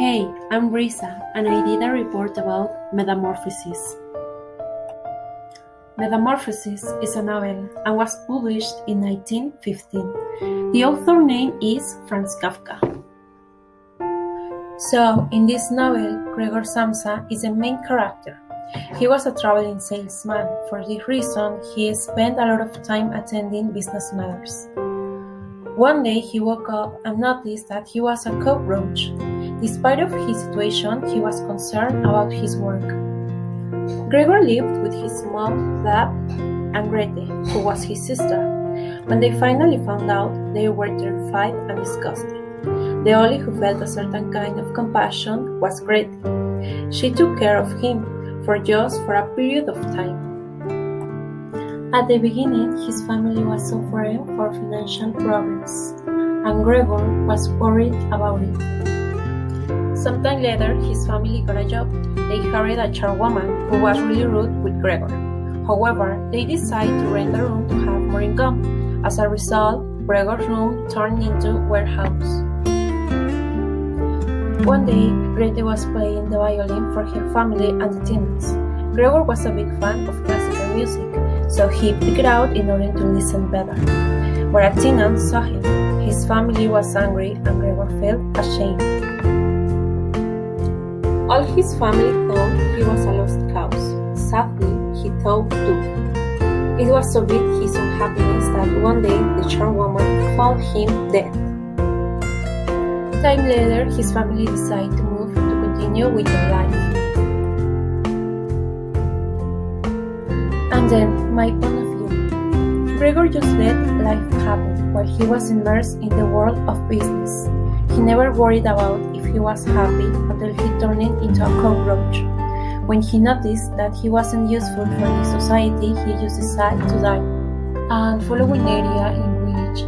Hey, I'm Risa, and I did a report about Metamorphosis. Metamorphosis is a novel and was published in 1915. The author name is Franz Kafka. So, in this novel, Gregor Samsa is the main character. He was a traveling salesman. For this reason, he spent a lot of time attending business matters. One day he woke up and noticed that he was a cockroach. Despite of his situation, he was concerned about his work. Gregor lived with his mom, Dab, and Grete, who was his sister. When they finally found out, they were terrified and disgusted. The only who felt a certain kind of compassion was Grete. She took care of him for a period of time. At the beginning, his family was suffering for financial problems, and Gregor was worried about it. Sometime later, his family got a job. They hired a charwoman who was really rude with Gregor. However, they decided to rent a room to have more income. As a result, Gregor's room turned into a warehouse. One day, Grete was playing the violin for her family and the tenants. Gregor was a big fan of classical music, so he picked it out in order to listen better. When a tenant saw him, his family was angry and Gregor felt ashamed. All his family thought he was a lost cause. Sadly, he thought too. It was so big his unhappiness that one day the charwoman found him dead. Time later, his family decided to move to continue with their life. And then, my point of view. Gregor just let life happen while he was immersed in the world of business. He never worried about if he was happy until he turned into a cockroach. When he noticed that he wasn't useful for the society, he just decided to die. And following area in which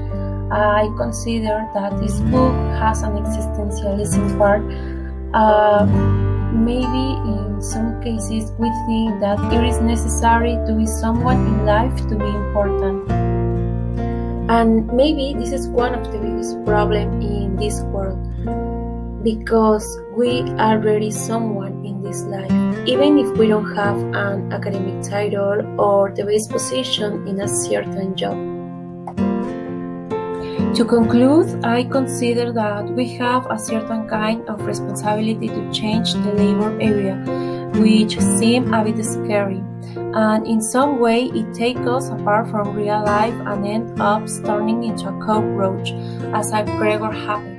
I consider that this book has an existentialism part, maybe in some cases we think that it is necessary to be someone in life to be important. And maybe this is one of the biggest problems in this world, because we are already someone in this life, even if we don't have an academic title or the best position in a certain job. To conclude, I consider that we have a certain kind of responsibility to change the labor area, which seems a bit scary, and in some way it takes us apart from real life and ends up turning into a cockroach, as a Gregor happened.